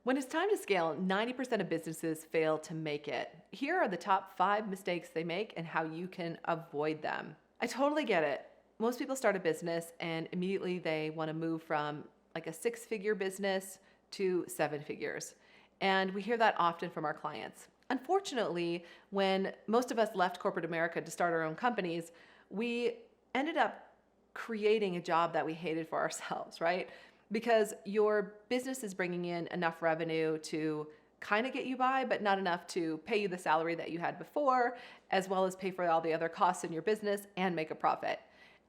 When it's time to scale, 90% of businesses fail to make it. Here are the top 5 mistakes they make and how you can avoid them. I totally get it. Most people start a business and immediately they want to move from like a 6-figure business to 7 figures. And we hear that often from our clients. Unfortunately, when most of us left corporate America to start our own companies, we ended up creating a job that we hated for ourselves, right? Because your business is bringing in enough revenue to kind of get you by, but not enough to pay you the salary that you had before, as well as pay for all the other costs in your business and make a profit.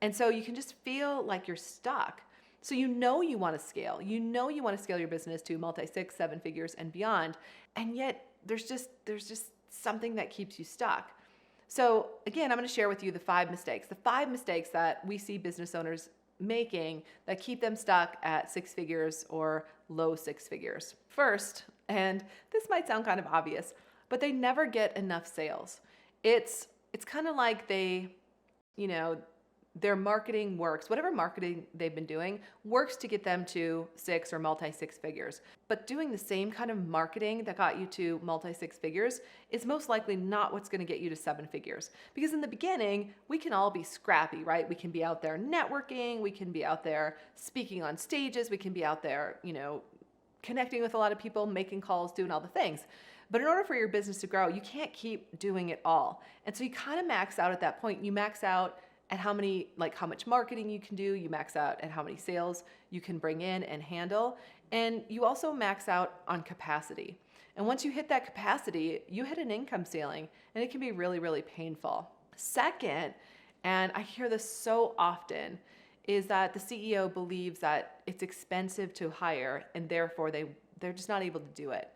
And so you can just feel like you're stuck. So you know you want to scale. You know you want to scale your business to multi-6, 7 figures and beyond. And yet there's just something that keeps you stuck. So again, I'm going to share with you the 5 mistakes that we see business owners making that keep them stuck at 6 figures or low 6 figures. First, and this might sound kind of obvious, but they never get enough sales. It's kind of like their marketing works. Whatever marketing they've been doing works to get them to 6 or multi-6 figures. But doing the same kind of marketing that got you to multi-6 figures is most likely not what's going to get you to 7 figures. Because in the beginning, we can all be scrappy, right? We can be out there networking, we can be out there speaking on stages, we can be out there, connecting with a lot of people, making calls, doing all the things. But in order for your business to grow, you can't keep doing it all. And so you kind of max out at that point. You max out at how much marketing you can do, you max out at how many sales you can bring in and handle, and you also max out on capacity. And once you hit that capacity, you hit an income ceiling, and it can be really, really painful. Second, and I hear this so often, is that the CEO believes that it's expensive to hire, and therefore they're just not able to do it.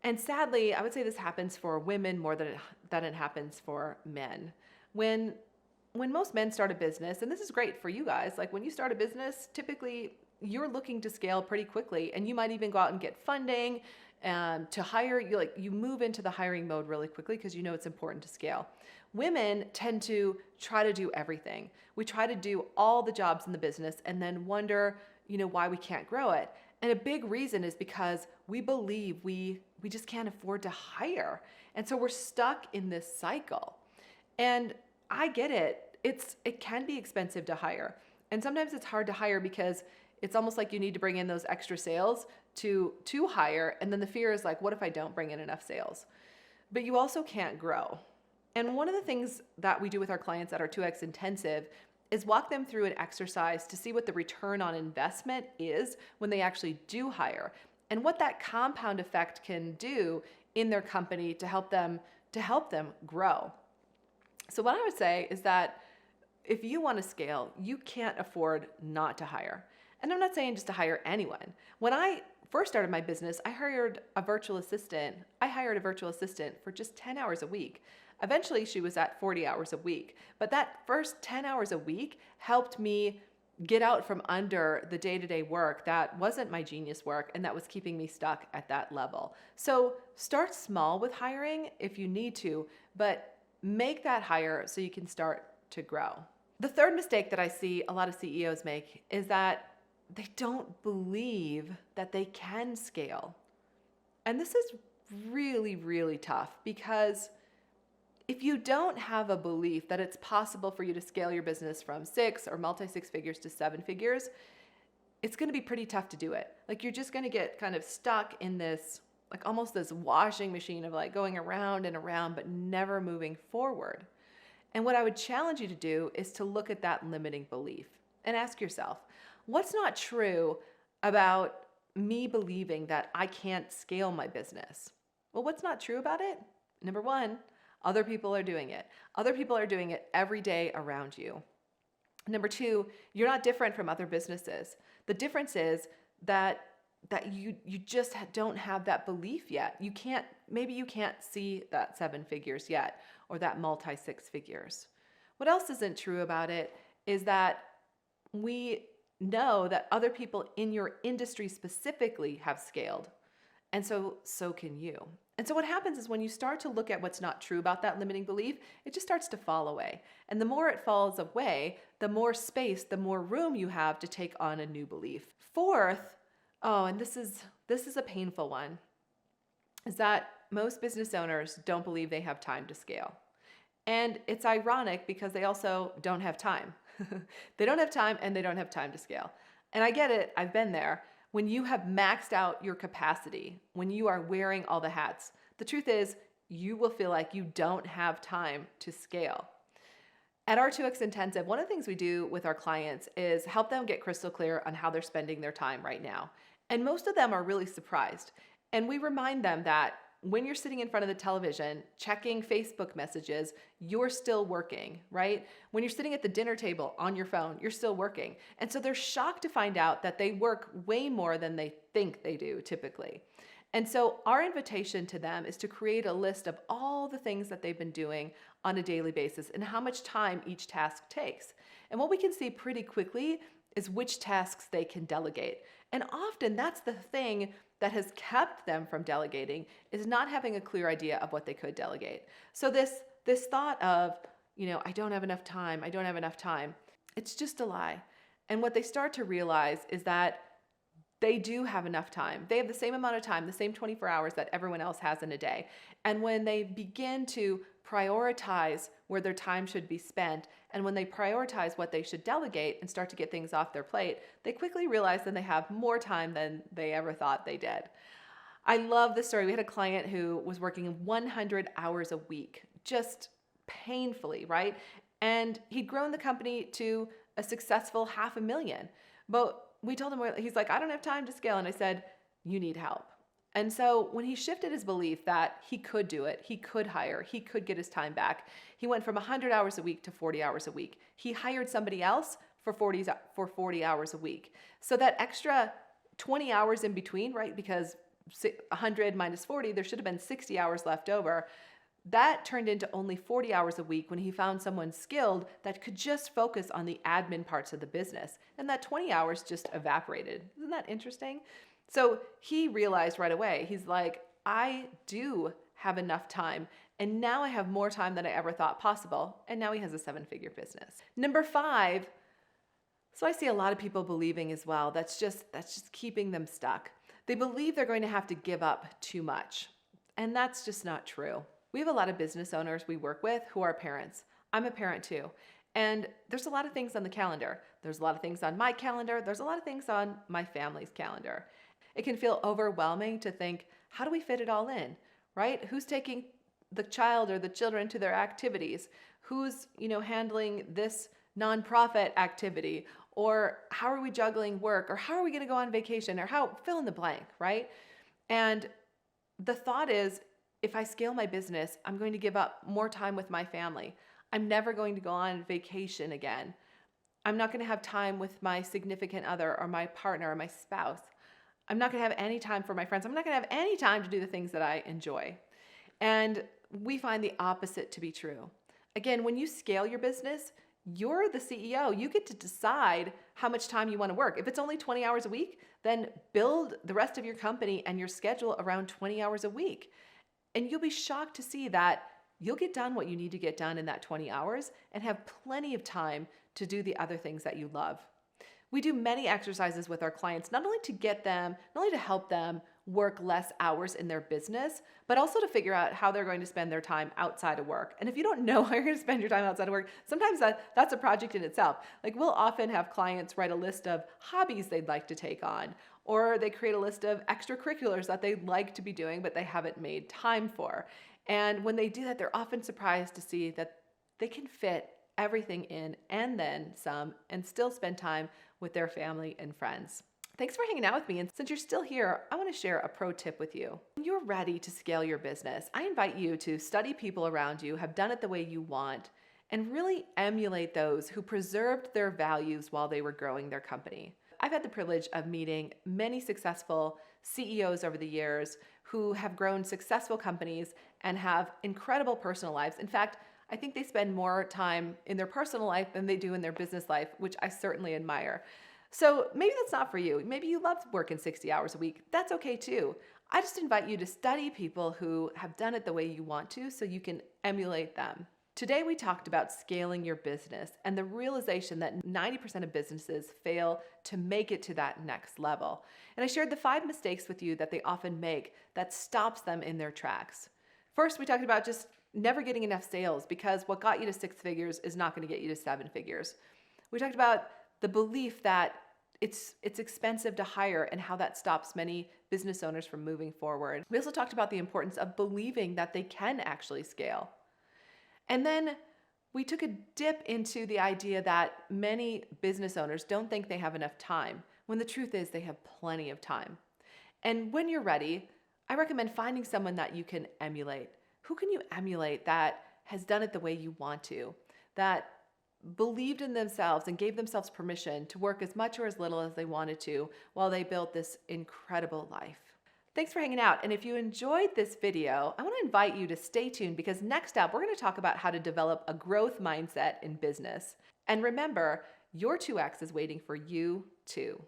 And sadly, I would say this happens for women more than it happens for men. When most men start a business, and this is great for you guys, like when you start a business, typically you're looking to scale pretty quickly, and you might even go out and get funding to hire. You move into the hiring mode really quickly because you know it's important to scale. Women tend to try to do everything. We try to do all the jobs in the business and then wonder, why we can't grow it. And a big reason is because we believe we just can't afford to hire. And so we're stuck in this cycle. And I get it. It can be expensive to hire. And sometimes it's hard to hire because it's almost like you need to bring in those extra sales to hire. And then the fear is like, what if I don't bring in enough sales? But you also can't grow. And one of the things that we do with our clients that are 2X intensive is walk them through an exercise to see what the return on investment is when they actually do hire, and what that compound effect can do in their company to help them grow. So what I would say is that if you want to scale, you can't afford not to hire. And I'm not saying just to hire anyone. When I first started my business, I hired a virtual assistant. For just 10 hours a week. Eventually, she was at 40 hours a week. But that first 10 hours a week helped me get out from under the day-to-day work that wasn't my genius work and that was keeping me stuck at that level. So start small with hiring if you need to, but make that hire so you can start to grow. The third mistake that I see a lot of CEOs make is that they don't believe that they can scale. And this is really, really tough, because if you don't have a belief that it's possible for you to scale your business from 6 or multi-6 figures to 7 figures, it's going to be pretty tough to do it. Like, you're just going to get kind of stuck in this, like almost this washing machine of like going around and around, but never moving forward. And what I would challenge you to do is to look at that limiting belief and ask yourself, what's not true about me believing that I can't scale my business? Well, what's not true about it? Number one, other people are doing it. Other people are doing it every day around you. Number two, you're not different from other businesses. The difference is that you just don't have that belief yet. Maybe you can't see that 7 figures yet, or that multi-6 figures. What else isn't true about it is that we know that other people in your industry specifically have scaled. And so can you. And so what happens is when you start to look at what's not true about that limiting belief, it just starts to fall away. And the more it falls away, the more space, the more room you have to take on a new belief. Fourth, and this is This is a painful one, is that most business owners don't believe they have time to scale. And it's ironic because they also don't have time. They don't have time and they don't have time to scale. And I get it, I've been there. When you have maxed out your capacity, when you are wearing all the hats, the truth is you will feel like you don't have time to scale. At our 2X Intensive, one of the things we do with our clients is help them get crystal clear on how they're spending their time right now. And most of them are really surprised. And we remind them that when you're sitting in front of the television, checking Facebook messages, you're still working, right? When you're sitting at the dinner table on your phone, you're still working. And so they're shocked to find out that they work way more than they think they do typically. And so our invitation to them is to create a list of all the things that they've been doing on a daily basis and how much time each task takes. And what we can see pretty quickly is which tasks they can delegate. And often that's the thing that has kept them from delegating, is not having a clear idea of what they could delegate. So this thought of, I don't have enough time, it's just a lie. And what they start to realize is that they do have enough time. They have the same amount of time, the same 24 hours that everyone else has in a day. And when they begin to prioritize where their time should be spent, and when they prioritize what they should delegate and start to get things off their plate, they quickly realize that they have more time than they ever thought they did. I love this story. We had a client who was working 100 hours a week, just painfully, right? And he'd grown the company to a successful $500,000. But we told him, he's like, I don't have time to scale. And I said, you need help. And so when he shifted his belief that he could do it, he could hire, he could get his time back, he went from 100 hours a week to 40 hours a week. He hired somebody else for 40 hours a week. So that extra 20 hours in between, right? Because 100 minus 40, there should have been 60 hours left over. That turned into only 40 hours a week when he found someone skilled that could just focus on the admin parts of the business. And that 20 hours just evaporated. Isn't that interesting? So he realized right away, he's like, I do have enough time. And now I have more time than I ever thought possible. And now he has a 7-figure business. Number 5, so I see a lot of people believing as well, that's just keeping them stuck. They believe they're going to have to give up too much. And that's just not true. We have a lot of business owners we work with who are parents. I'm a parent too. And there's a lot of things on the calendar. There's a lot of things on my calendar. There's a lot of things on my family's calendar. It can feel overwhelming to think, how do we fit it all in, right? Who's taking the child or the children to their activities? Who's, handling this nonprofit activity? Or how are we juggling work? Or how are we going to go on vacation? Or fill in the blank, right? And the thought is, if I scale my business, I'm going to give up more time with my family. I'm never going to go on vacation again. I'm not going to have time with my significant other or my partner or my spouse. I'm not going to have any time for my friends. I'm not going to have any time to do the things that I enjoy. And we find the opposite to be true. Again, when you scale your business, you're the CEO. You get to decide how much time you want to work. If it's only 20 hours a week, then build the rest of your company and your schedule around 20 hours a week. And you'll be shocked to see that you'll get done what you need to get done in that 20 hours and have plenty of time to do the other things that you love. We do many exercises with our clients, not only to help them work less hours in their business, but also to figure out how they're going to spend their time outside of work. And if you don't know how you're going to spend your time outside of work, sometimes that's a project in itself. Like we'll often have clients write a list of hobbies they'd like to take on, or they create a list of extracurriculars that they'd like to be doing, but they haven't made time for. And when they do that, they're often surprised to see that they can fit everything in and then some and still spend time with their family and friends. Thanks for hanging out with me. And since you're still here, I want to share a pro tip with you. When you're ready to scale your business, I invite you to study people around you, have done it the way you want, and really emulate those who preserved their values while they were growing their company. I've had the privilege of meeting many successful CEOs over the years who have grown successful companies and have incredible personal lives. In fact, I think they spend more time in their personal life than they do in their business life, which I certainly admire. So maybe that's not for you. Maybe you love working 60 hours a week. That's okay too. I just invite you to study people who have done it the way you want to so you can emulate them. Today we talked about scaling your business and the realization that 90% of businesses fail to make it to that next level. And I shared the 5 mistakes with you that they often make that stops them in their tracks. First, we talked about just never getting enough sales because what got you to 6 figures is not going to get you to 7 figures. We talked about the belief that it's expensive to hire and how that stops many business owners from moving forward. We also talked about the importance of believing that they can actually scale. And then we took a dip into the idea that many business owners don't think they have enough time, when the truth is they have plenty of time. And when you're ready, I recommend finding someone that you can emulate. Who can you emulate that has done it the way you want to, that believed in themselves and gave themselves permission to work as much or as little as they wanted to while they built this incredible life? Thanks for hanging out. And if you enjoyed this video, I want to invite you to stay tuned because next up, we're going to talk about how to develop a growth mindset in business. And remember, your 2X is waiting for you too.